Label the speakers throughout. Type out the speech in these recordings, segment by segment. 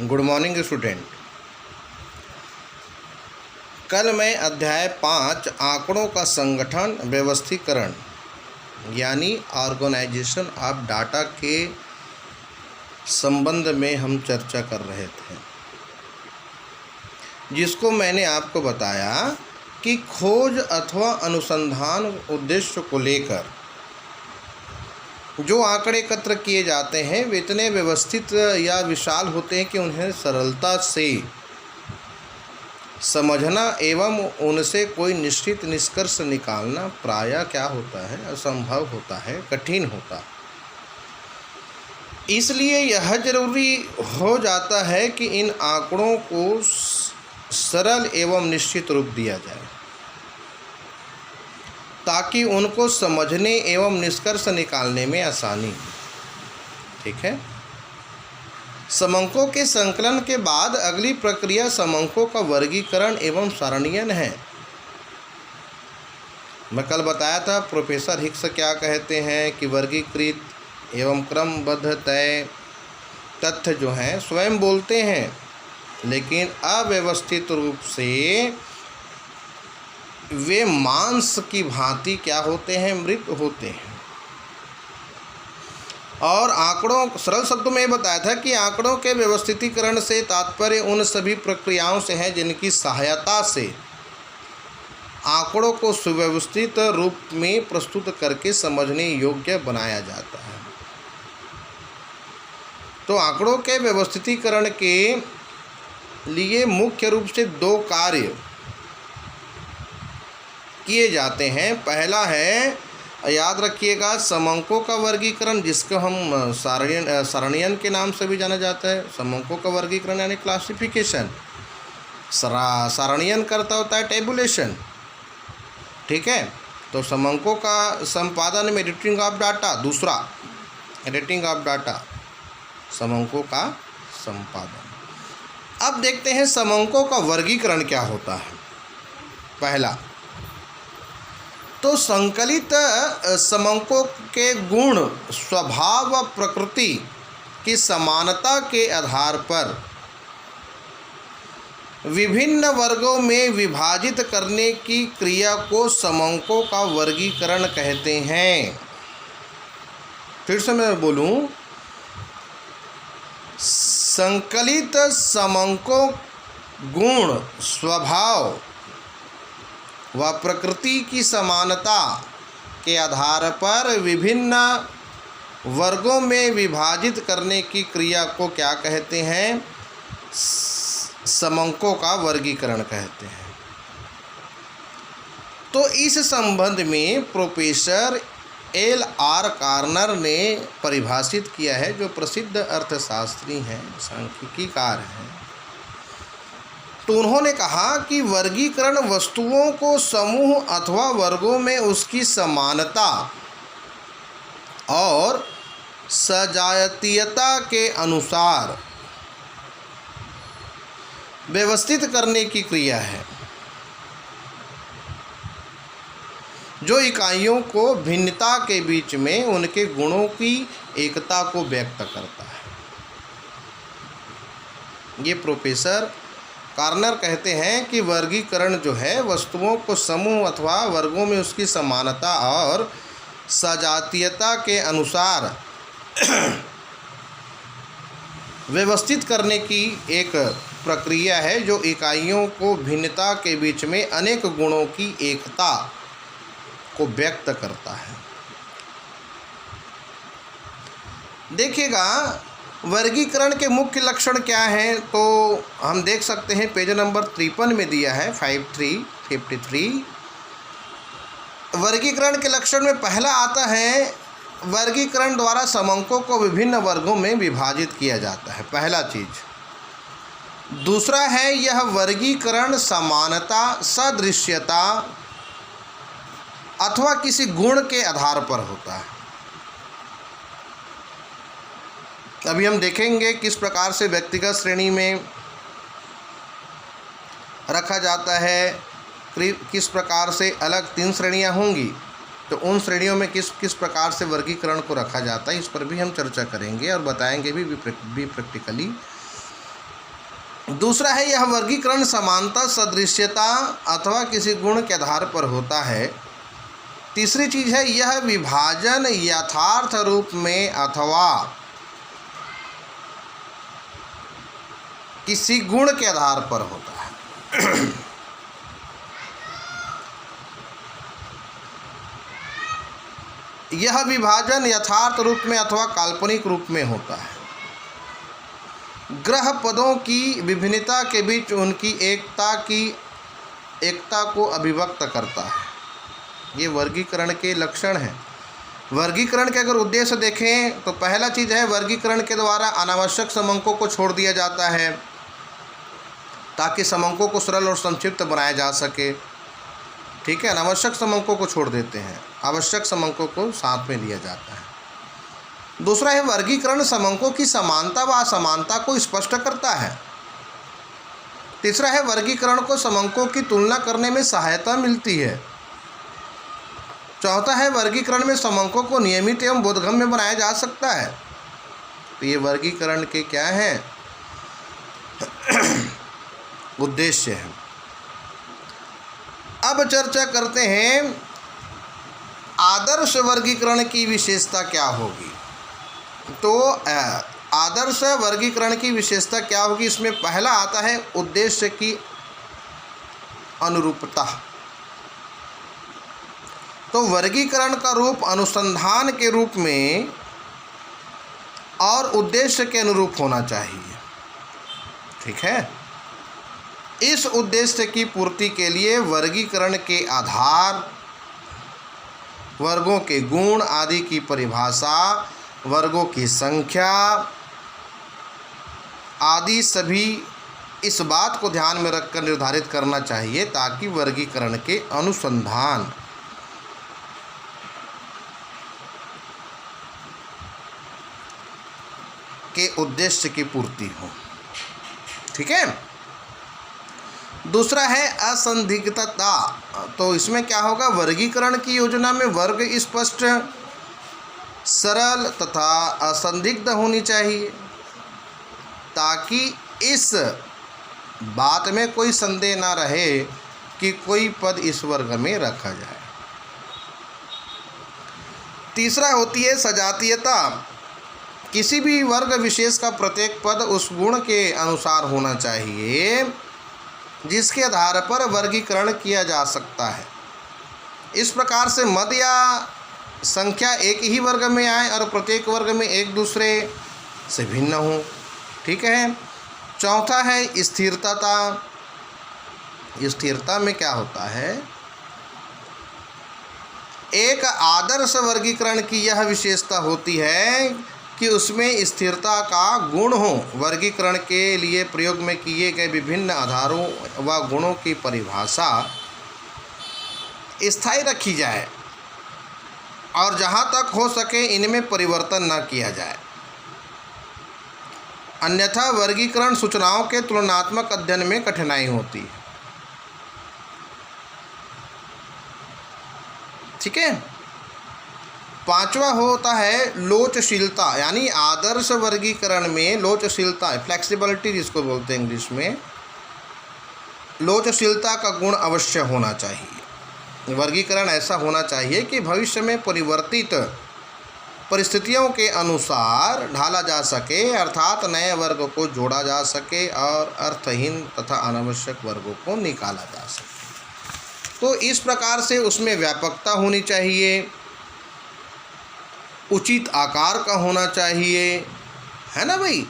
Speaker 1: Good morning student. कल मैं अध्याय 5 आंकड़ों का संगठन व्यवस्थीकरण यानी ऑर्गेनाइजेशन ऑफ डाटा के संबंध में हम चर्चा कर रहे थे, जिसको मैंने आपको बताया कि खोज अथवा अनुसंधान उद्देश्य को लेकर जो आंकड़े एकत्र किए जाते हैं वे इतने व्यवस्थित या विशाल होते हैं कि उन्हें सरलता से समझना एवं उनसे कोई निश्चित निष्कर्ष निकालना प्रायः क्या होता है, असंभव होता है, कठिन होता है। इसलिए यह जरूरी हो जाता है कि इन आंकड़ों को सरल एवं निश्चित रूप दिया जाए ताकि उनको समझने एवं निष्कर्ष निकालने में आसानी हो। ठीक है। समंकों के संकलन के बाद अगली प्रक्रिया समंकों का वर्गीकरण एवं सारणीयन है। मैं कल बताया था प्रोफेसर हिक्स क्या कहते हैं कि वर्गीकृत एवं क्रमबद्ध तय तथ्य जो हैं स्वयं बोलते हैं, लेकिन अव्यवस्थित रूप से वे मांस की भांति क्या होते हैं, मृत होते हैं। और आंकड़ों, सरल शब्दों में ये बताया था कि आंकड़ों के व्यवस्थितीकरण से तात्पर्य उन सभी प्रक्रियाओं से है जिनकी सहायता से आंकड़ों को सुव्यवस्थित रूप में प्रस्तुत करके समझने योग्य बनाया जाता है। तो आंकड़ों के व्यवस्थितीकरण के लिए मुख्य रूप से दो कार्य किए जाते हैं। पहला है, याद रखिएगा, समंकों का वर्गीकरण, जिसको हम सारणीयन के नाम से भी जाना जाता है। समंकों का वर्गीकरण यानी क्लासिफिकेशन। सारणीयन करता होता है टेबुलेशन। ठीक है। तो समंकों का संपादन में एडिटिंग ऑफ डाटा, दूसरा एडिटिंग ऑफ डाटा, समंकों का संपादन। अब देखते हैं समंकों का वर्गीकरण क्या होता है। पहला तो संकलित समंकों के गुण, स्वभाव व प्रकृति की समानता के आधार पर विभिन्न वर्गों में विभाजित करने की क्रिया को समंकों का वर्गीकरण कहते हैं। फिर से मैं बोलूं, संकलित समंकों गुण, स्वभाव व प्रकृति की समानता के आधार पर विभिन्न वर्गों में विभाजित करने की क्रिया को क्या कहते हैं, समंकों का वर्गीकरण कहते हैं। तो इस संबंध में प्रोफेसर L.R. कार्नर ने परिभाषित किया है, जो प्रसिद्ध अर्थशास्त्री हैं, सांख्यिकीकार हैं। तो उन्होंने कहा कि वर्गीकरण वस्तुओं को समूह अथवा वर्गों में उसकी समानता और सजातीयता के अनुसार व्यवस्थित करने की क्रिया है, जो इकाइयों को भिन्नता के बीच में उनके गुणों की एकता को व्यक्त करता है। ये प्रोफेसर कार्नर कहते हैं कि वर्गीकरण जो है वस्तुओं को समूह अथवा वर्गों में उसकी समानता और सजातीयता के अनुसार व्यवस्थित करने की एक प्रक्रिया है, जो इकाइयों को भिन्नता के बीच में अनेक गुणों की एकता को व्यक्त करता है। देखिएगा वर्गीकरण के मुख्य लक्षण क्या हैं, तो हम देख सकते हैं पेज नंबर 53 में दिया है 53। वर्गीकरण के लक्षण में पहला आता है, वर्गीकरण द्वारा समंकों को विभिन्न वर्गों में विभाजित किया जाता है, पहला चीज। दूसरा है, यह वर्गीकरण समानता, सदृश्यता अथवा किसी गुण के आधार पर होता है। अभी हम देखेंगे किस प्रकार से व्यक्तिगत श्रेणी में रखा जाता है, किस प्रकार से अलग 3 श्रेणियां होंगी, तो उन श्रेणियों में किस प्रकार से वर्गीकरण को रखा जाता है, इस पर भी हम चर्चा करेंगे और बताएंगे भी प्रैक्टिकली। दूसरा है यह वर्गीकरण समानता, सदृश्यता अथवा किसी गुण के आधार पर होता है। तीसरी चीज़ है यह विभाजन यथार्थ रूप में अथवा किसी गुण के आधार पर होता है। यह विभाजन यथार्थ रूप में अथवा काल्पनिक रूप में होता है। ग्रह पदों की विभिन्नता के बीच उनकी एकता को अभिव्यक्त करता है। ये वर्गीकरण के लक्षण हैं। वर्गीकरण के अगर उद्देश्य देखें तो पहला चीज़ है वर्गीकरण के द्वारा अनावश्यक समंकों को छोड़ दिया जाता है ताकि समंकों को सरल और संक्षिप्त बनाया जा सके। ठीक है, अनावश्यक समंकों को छोड़ देते हैं, आवश्यक समंकों को साथ में लिया जाता है। दूसरा है वर्गीकरण समंकों की समानता व असमानता को स्पष्ट करता है। तीसरा है वर्गीकरण को समंकों की तुलना करने में सहायता मिलती है। चौथा है वर्गीकरण में समंकों को नियमित एवं बोधगम्य बनाया जा सकता है। तो ये वर्गीकरण के क्या हैं उद्देश्य हैं। अब चर्चा करते हैं आदर्श वर्गीकरण की विशेषता क्या होगी। तो आदर्श वर्गीकरण की विशेषता क्या होगी, इसमें पहला आता है उद्देश्य की अनुरूपता। तो वर्गीकरण का रूप अनुसंधान के रूप में और उद्देश्य के अनुरूप होना चाहिए। ठीक है, इस उद्देश्य की पूर्ति के लिए वर्गीकरण के आधार, वर्गों के गुण आदि की परिभाषा, वर्गों की संख्या आदि सभी इस बात को ध्यान में रखकर निर्धारित करना चाहिए ताकि वर्गीकरण के अनुसंधान के उद्देश्य की पूर्ति हो। ठीक है, दूसरा है असंदिग्धता। तो इसमें क्या होगा, वर्गीकरण की योजना में वर्ग स्पष्ट, सरल तथा असंदिग्ध होनी चाहिए ताकि इस बात में कोई संदेह ना रहे कि कोई पद इस वर्ग में रखा जाए। तीसरा होती है सजातीयता। किसी भी वर्ग विशेष का प्रत्येक पद उस गुण के अनुसार होना चाहिए जिसके आधार पर वर्गीकरण किया जा सकता है। इस प्रकार से मद या संख्या एक ही वर्ग में आए और प्रत्येक वर्ग में एक दूसरे से भिन्न हो। ठीक है, चौथा है स्थिरता। स्थिरता में क्या होता है, एक आदर्श वर्गीकरण की यह विशेषता होती है कि उसमें स्थिरता का गुण हो। वर्गीकरण के लिए प्रयोग में किए गए विभिन्न आधारों व गुणों की परिभाषा स्थायी रखी जाए और जहाँ तक हो सके इनमें परिवर्तन न किया जाए, अन्यथा वर्गीकरण सूचनाओं के तुलनात्मक अध्ययन में कठिनाई होती है। ठीक है, पांचवा होता है लोचशीलता, यानी आदर्श वर्गीकरण में लोचशीलता, फ्लेक्सिबिलिटी जिसको बोलते हैं इंग्लिश में, लोचशीलता का गुण अवश्य होना चाहिए। वर्गीकरण ऐसा होना चाहिए कि भविष्य में परिवर्तित परिस्थितियों के अनुसार ढाला जा सके, अर्थात नए वर्ग को जोड़ा जा सके और अर्थहीन तथा अनावश्यक वर्गों को निकाला जा सके। तो इस प्रकार से उसमें व्यापकता होनी चाहिए, उचित आकार का होना चाहिए, है ना भाई।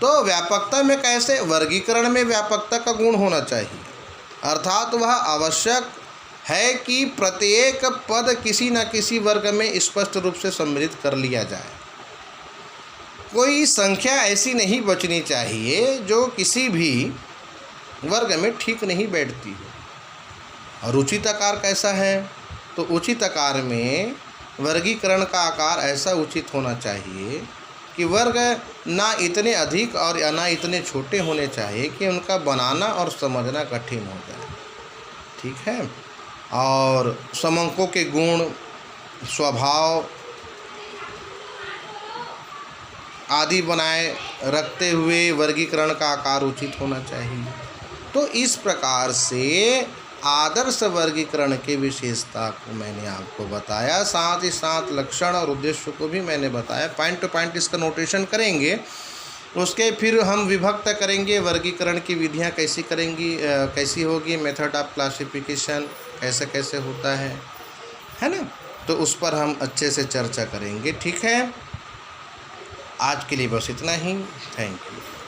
Speaker 1: तो व्यापकता में कैसे, वर्गीकरण में व्यापकता का गुण होना चाहिए, अर्थात वह आवश्यक है कि प्रत्येक पद किसी न किसी वर्ग में स्पष्ट रूप से सम्मिलित कर लिया जाए। कोई संख्या ऐसी नहीं बचनी चाहिए जो किसी भी वर्ग में ठीक नहीं बैठती हो। और उचित आकार कैसा है, तो उचित आकार में वर्गीकरण का आकार ऐसा उचित होना चाहिए कि वर्ग ना इतने अधिक और ना इतने छोटे होने चाहिए कि उनका बनाना और समझना कठिन हो जाए। ठीक है, और समंकों के गुण, स्वभाव आदि बनाए रखते हुए वर्गीकरण का आकार उचित होना चाहिए। तो इस प्रकार से आदर्श वर्गीकरण की विशेषता को मैंने आपको बताया, साथ ही साथ लक्षण और उद्देश्य को भी मैंने बताया। पॉइंट टू पॉइंट इसका नोटेशन करेंगे, उसके फिर हम विभक्त करेंगे, वर्गीकरण की विधियाँ कैसी करेंगी, कैसी होगी, मेथड ऑफ क्लासिफिकेशन कैसे कैसे होता है ना। तो उस पर हम अच्छे से चर्चा करेंगे। ठीक है, आज के लिए बस इतना ही। Thank you.